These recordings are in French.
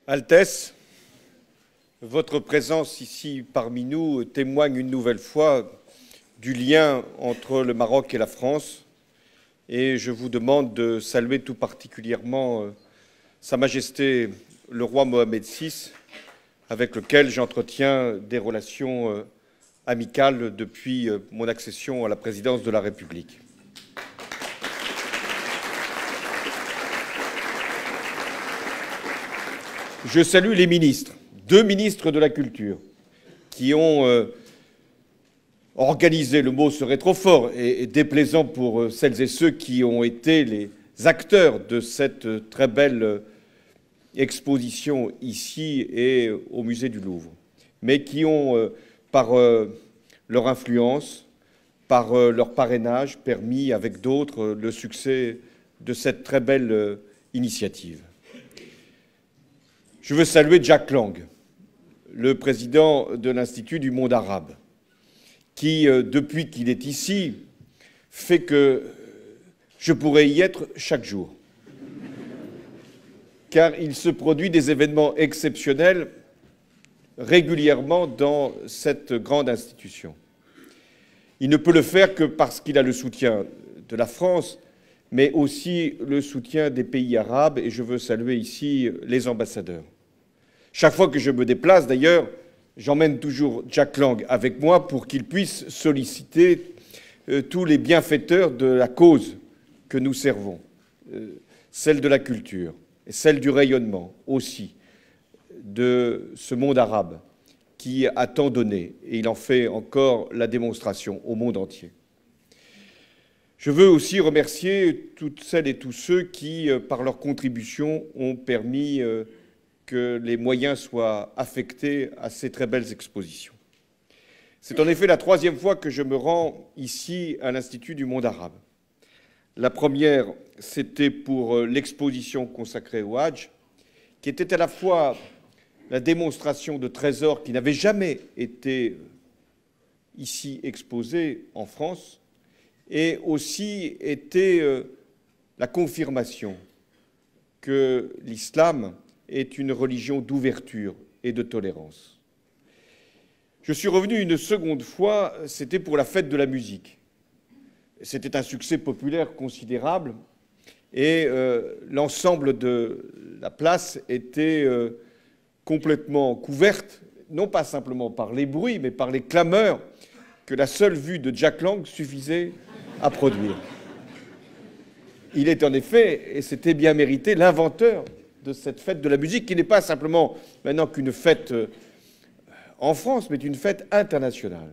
Altesse, votre présence ici parmi nous témoigne une nouvelle fois du lien entre le Maroc et la France, et je vous demande de saluer tout particulièrement Sa Majesté le roi Mohamed VI, avec lequel j'entretiens des relations amicales depuis mon accession à la présidence de la République. Je salue les ministres, 2 ministres de la Culture, qui ont organisé, le mot serait trop fort et déplaisant pour celles et ceux qui ont été les acteurs de cette très belle exposition ici et au musée du Louvre, mais qui ont, par leur influence, par leur parrainage, permis avec d'autres le succès de cette très belle initiative. Je veux saluer Jack Lang, le président de l'Institut du monde arabe, qui, depuis qu'il est ici, fait que je pourrais y être chaque jour, car il se produit des événements exceptionnels régulièrement dans cette grande institution. Il ne peut le faire que parce qu'il a le soutien de la France, mais aussi le soutien des pays arabes, et je veux saluer ici les ambassadeurs. Chaque fois que je me déplace, d'ailleurs, j'emmène toujours Jack Lang avec moi pour qu'il puisse solliciter tous les bienfaiteurs de la cause que nous servons, celle de la culture et celle du rayonnement aussi de ce monde arabe qui a tant donné, et il en fait encore la démonstration au monde entier. Je veux aussi remercier toutes celles et tous ceux qui, par leur contribution, ont permis que les moyens soient affectés à ces très belles expositions. C'est en effet la 3e fois que je me rends ici à l'Institut du monde arabe. La première, c'était pour l'exposition consacrée au Hadj, qui était à la fois la démonstration de trésors qui n'avaient jamais été ici exposés en France, et aussi était la confirmation que l'islam est une religion d'ouverture et de tolérance. Je suis revenu une seconde fois, c'était pour la fête de la musique. C'était un succès populaire considérable et l'ensemble de la place était complètement couverte, non pas simplement par les bruits, mais par les clameurs que la seule vue de Jack Lang suffisait à produire. Il est en effet, et c'était bien mérité, l'inventeur de cette fête de la musique, qui n'est pas simplement maintenant qu'une fête en France, mais une fête internationale.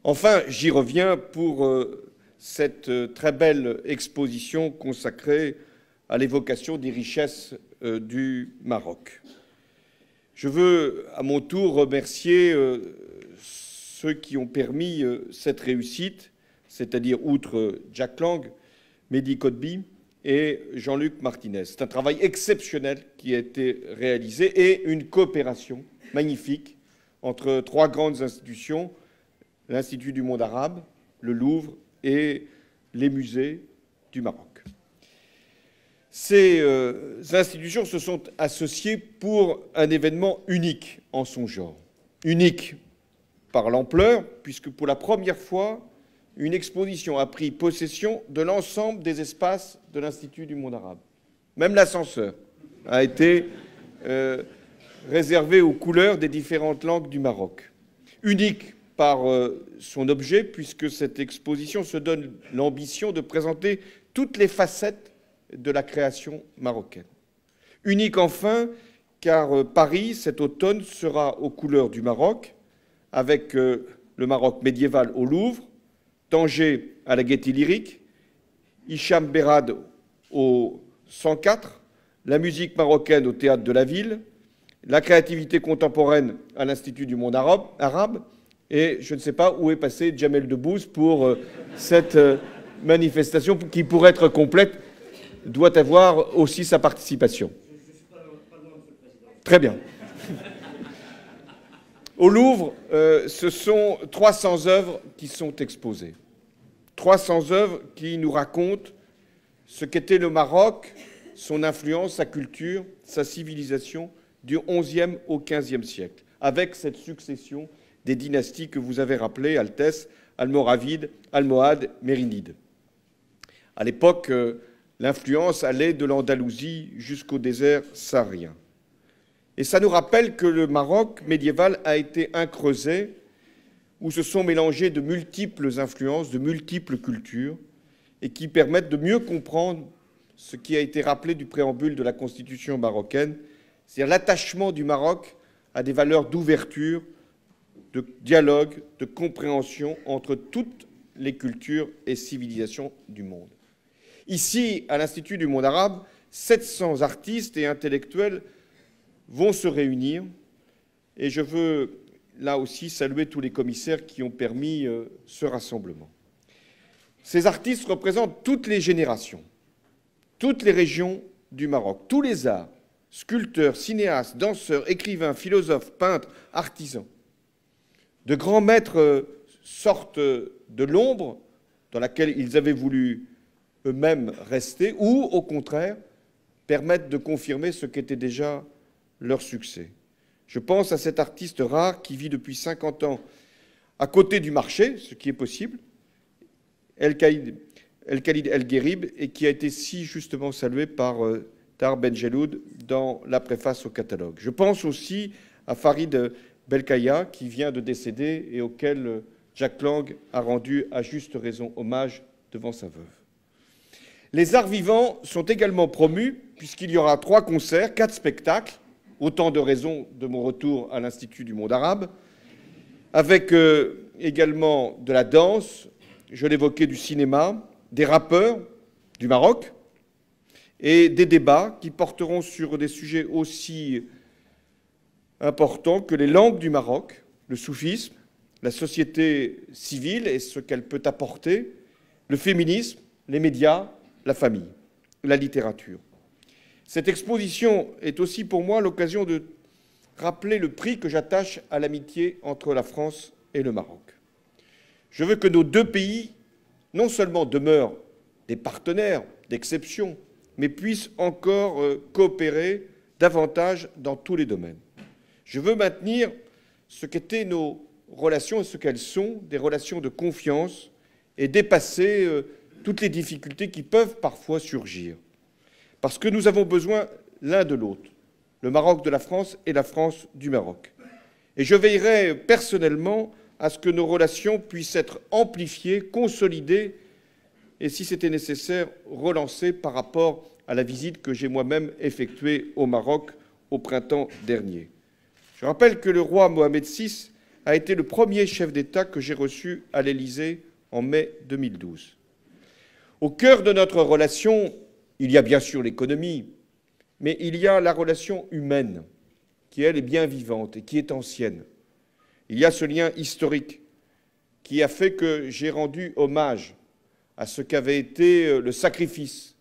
Enfin, j'y reviens pour cette très belle exposition consacrée à l'évocation des richesses du Maroc. Je veux à mon tour remercier ceux qui ont permis cette réussite, c'est-à-dire, outre Jack Lang, Mehdi Kotbi et Jean-Luc Martinez. C'est un travail exceptionnel qui a été réalisé et une coopération magnifique entre 3 grandes institutions, l'Institut du monde arabe, le Louvre et les musées du Maroc. Ces institutions se sont associées pour un événement unique en son genre. Unique par l'ampleur, puisque pour la première fois, une exposition a pris possession de l'ensemble des espaces de l'Institut du monde arabe. Même l'ascenseur a été réservé aux couleurs des différentes langues du Maroc. Unique par son objet, puisque cette exposition se donne l'ambition de présenter toutes les facettes de la création marocaine. Unique enfin, car Paris, cet automne, sera aux couleurs du Maroc, avec le Maroc médiéval au Louvre, Tanger à la Gaîté Lyrique, Hicham Berhad au 104, la musique marocaine au Théâtre de la Ville, la créativité contemporaine à l'Institut du monde arabe, et je ne sais pas où est passé Jamel Debbouze pour cette manifestation qui, pour être complète, doit avoir aussi sa participation. Je suis pas loin, Monsieur le Président. Très bien. Au Louvre, ce sont 300 œuvres qui sont exposées. 300 œuvres qui nous racontent ce qu'était le Maroc, son influence, sa culture, sa civilisation du XIe au XVe siècle, avec cette succession des dynasties que vous avez rappelées, Altesse, Almoravide, Almohade, Mérinide. À l'époque, l'influence allait de l'Andalousie jusqu'au désert saharien. Et ça nous rappelle que le Maroc médiéval a été un creuset où se sont mélangées de multiples influences, de multiples cultures, et qui permettent de mieux comprendre ce qui a été rappelé du préambule de la Constitution marocaine, c'est-à-dire l'attachement du Maroc à des valeurs d'ouverture, de dialogue, de compréhension entre toutes les cultures et civilisations du monde. Ici, à l'Institut du monde arabe, 700 artistes et intellectuels vont se réunir, et je veux là aussi saluer tous les commissaires qui ont permis ce rassemblement. Ces artistes représentent toutes les générations, toutes les régions du Maroc, tous les arts, sculpteurs, cinéastes, danseurs, écrivains, philosophes, peintres, artisans. De grands maîtres sortent de l'ombre dans laquelle ils avaient voulu eux-mêmes rester, ou au contraire, permettent de confirmer ce qu'était déjà leur succès. Je pense à cet artiste rare qui vit depuis 50 ans à côté du marché, ce qui est possible, El-Khalid El-Guérib, et qui a été si justement salué par Tahar Benjeloud dans la préface au catalogue. Je pense aussi à Farid Belkaya, qui vient de décéder et auquel Jack Lang a rendu à juste raison hommage devant sa veuve. Les arts vivants sont également promus, puisqu'il y aura 3 concerts, 4 spectacles, autant de raisons de mon retour à l'Institut du monde arabe, avec également de la danse, je l'évoquais, du cinéma, des rappeurs du Maroc, et des débats qui porteront sur des sujets aussi importants que les langues du Maroc, le soufisme, la société civile et ce qu'elle peut apporter, le féminisme, les médias, la famille, la littérature. Cette exposition est aussi pour moi l'occasion de rappeler le prix que j'attache à l'amitié entre la France et le Maroc. Je veux que nos 2 pays non seulement demeurent des partenaires d'exception, mais puissent encore coopérer davantage dans tous les domaines. Je veux maintenir ce qu'étaient nos relations et ce qu'elles sont, des relations de confiance, et dépasser toutes les difficultés qui peuvent parfois surgir. Parce que nous avons besoin l'un de l'autre, le Maroc de la France et la France du Maroc. Et je veillerai personnellement à ce que nos relations puissent être amplifiées, consolidées, et si c'était nécessaire, relancées par rapport à la visite que j'ai moi-même effectuée au Maroc au printemps dernier. Je rappelle que le roi Mohamed VI a été le premier chef d'État que j'ai reçu à l'Élysée en mai 2012. Au cœur de notre relation, il y a bien sûr l'économie, mais il y a la relation humaine, qui, elle, est bien vivante et qui est ancienne. Il y a ce lien historique qui a fait que j'ai rendu hommage à ce qu'avait été le sacrifice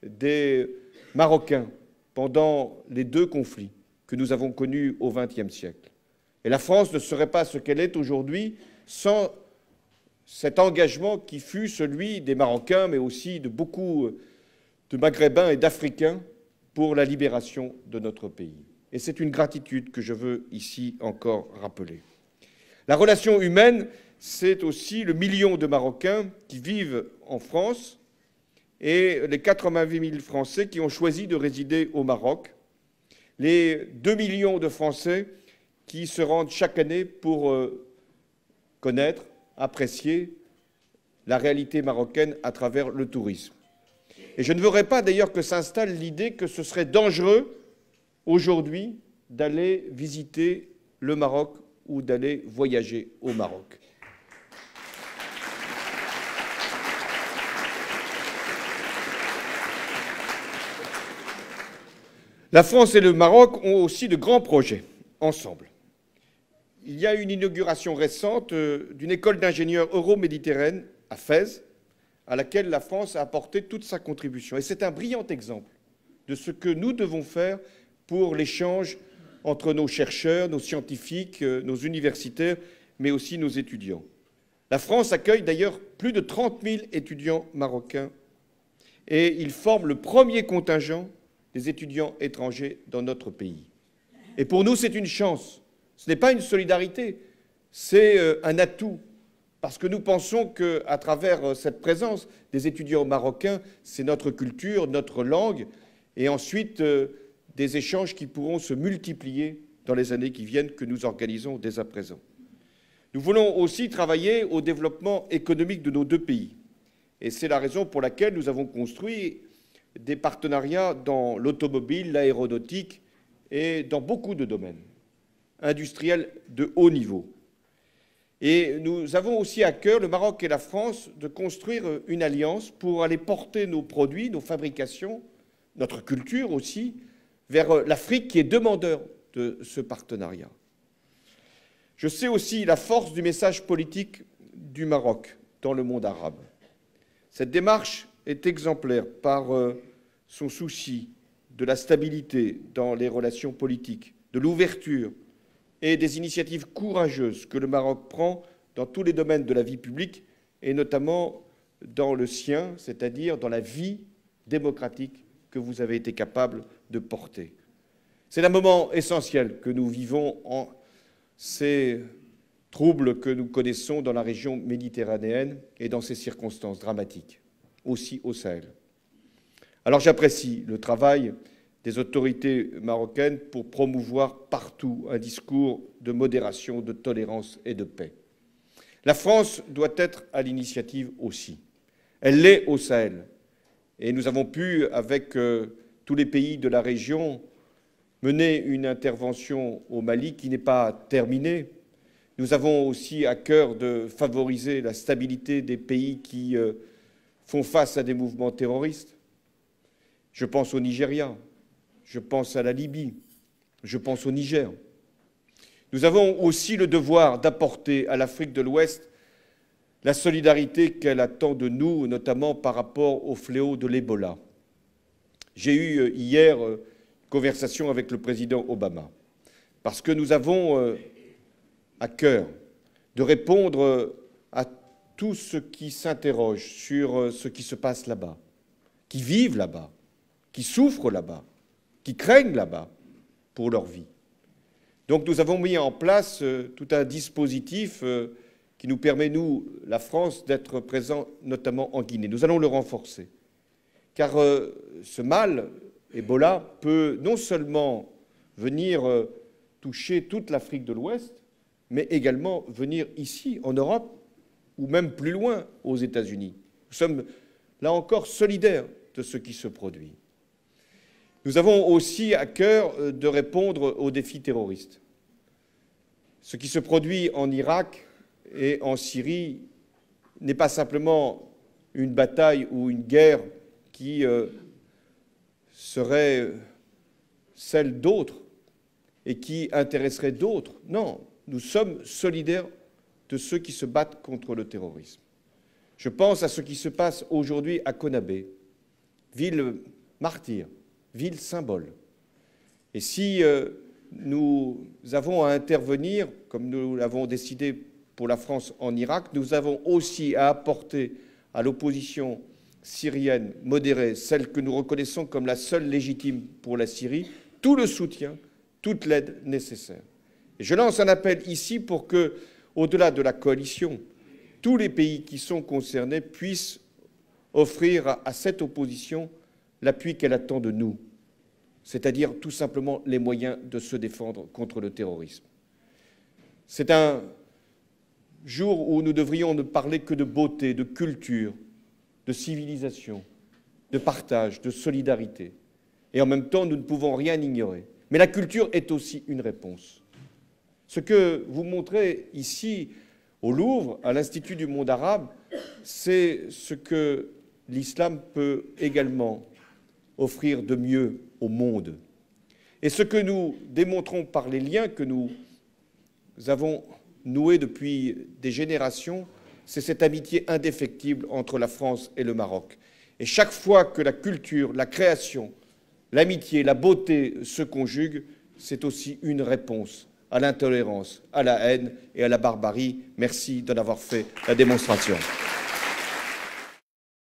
des Marocains pendant les 2 conflits que nous avons connus au XXe siècle. Et la France ne serait pas ce qu'elle est aujourd'hui sans cet engagement qui fut celui des Marocains, mais aussi de beaucoup de Maghrébins et d'Africains pour la libération de notre pays. Et c'est une gratitude que je veux ici encore rappeler. La relation humaine, c'est aussi le million de Marocains qui vivent en France et les 88 000 Français qui ont choisi de résider au Maroc, les 2 millions de Français qui se rendent chaque année pour connaître, apprécier la réalité marocaine à travers le tourisme. Et je ne voudrais pas d'ailleurs que s'installe l'idée que ce serait dangereux aujourd'hui d'aller visiter le Maroc ou d'aller voyager au Maroc. La France et le Maroc ont aussi de grands projets ensemble. Il y a une inauguration récente d'une école d'ingénieurs euro-méditerranéenne à Fès, à laquelle la France a apporté toute sa contribution. Et c'est un brillant exemple de ce que nous devons faire pour l'échange entre nos chercheurs, nos scientifiques, nos universitaires, mais aussi nos étudiants. La France accueille d'ailleurs plus de 30 000 étudiants marocains et ils forment le premier contingent des étudiants étrangers dans notre pays. Et pour nous, c'est une chance. Ce n'est pas une solidarité, c'est un atout. Parce que nous pensons qu'à travers cette présence des étudiants marocains, c'est notre culture, notre langue, et ensuite des échanges qui pourront se multiplier dans les années qui viennent, que nous organisons dès à présent. Nous voulons aussi travailler au développement économique de nos deux pays. Et c'est la raison pour laquelle nous avons construit des partenariats dans l'automobile, l'aéronautique et dans beaucoup de domaines industriels de haut niveau. Et nous avons aussi à cœur, le Maroc et la France, de construire une alliance pour aller porter nos produits, nos fabrications, notre culture aussi, vers l'Afrique qui est demandeur de ce partenariat. Je sais aussi la force du message politique du Maroc dans le monde arabe. Cette démarche est exemplaire par son souci de la stabilité dans les relations politiques, de l'ouverture et des initiatives courageuses que le Maroc prend dans tous les domaines de la vie publique et notamment dans le sien, c'est-à-dire dans la vie démocratique que vous avez été capable de porter. C'est un moment essentiel que nous vivons en ces troubles que nous connaissons dans la région méditerranéenne et dans ces circonstances dramatiques, aussi au Sahel. Alors j'apprécie le travail des autorités marocaines pour promouvoir partout un discours de modération, de tolérance et de paix. La France doit être à l'initiative aussi. Elle l'est au Sahel. Et nous avons pu, avec tous les pays de la région, mener une intervention au Mali qui n'est pas terminée. Nous avons aussi à cœur de favoriser la stabilité des pays qui font face à des mouvements terroristes. Je pense au Nigeria, je pense à la Libye, je pense au Niger. Nous avons aussi le devoir d'apporter à l'Afrique de l'Ouest la solidarité qu'elle attend de nous, notamment par rapport au fléau de l'Ebola. J'ai eu hier une conversation avec le président Obama, parce que nous avons à cœur de répondre à tous ceux qui s'interrogent sur ce qui se passe là-bas, qui vivent là-bas, qui souffrent là-bas, qui craignent là-bas pour leur vie. Donc nous avons mis en place tout un dispositif qui nous permet, nous, la France, d'être présents notamment en Guinée. Nous allons le renforcer, car ce mal, Ebola, peut non seulement venir toucher toute l'Afrique de l'Ouest, mais également venir ici, en Europe, ou même plus loin, aux États-Unis. Nous sommes, là encore, solidaires de ce qui se produit. Nous avons aussi à cœur de répondre aux défis terroristes. Ce qui se produit en Irak et en Syrie n'est pas simplement une bataille ou une guerre qui serait celle d'autres et qui intéresserait d'autres. Non, nous sommes solidaires de ceux qui se battent contre le terrorisme. Je pense à ce qui se passe aujourd'hui à Konaté, ville martyre, ville symbole. Et si nous avons à intervenir, comme nous l'avons décidé pour la France en Irak, nous avons aussi à apporter à l'opposition syrienne modérée, celle que nous reconnaissons comme la seule légitime pour la Syrie, tout le soutien, toute l'aide nécessaire. Et je lance un appel ici pour que, au-delà de la coalition, tous les pays qui sont concernés puissent offrir à cette opposition l'appui qu'elle attend de nous, c'est-à-dire tout simplement les moyens de se défendre contre le terrorisme. C'est un jour où nous devrions ne parler que de beauté, de culture, de civilisation, de partage, de solidarité. Et en même temps, nous ne pouvons rien ignorer. Mais la culture est aussi une réponse. Ce que vous montrez ici au Louvre, à l'Institut du monde arabe, c'est ce que l'islam peut également offrir de mieux au monde. Et ce que nous démontrons par les liens que nous avons noués depuis des générations, c'est cette amitié indéfectible entre la France et le Maroc. Et chaque fois que la culture, la création, l'amitié, la beauté se conjuguent, c'est aussi une réponse à l'intolérance, à la haine et à la barbarie. Merci d'en avoir fait la démonstration.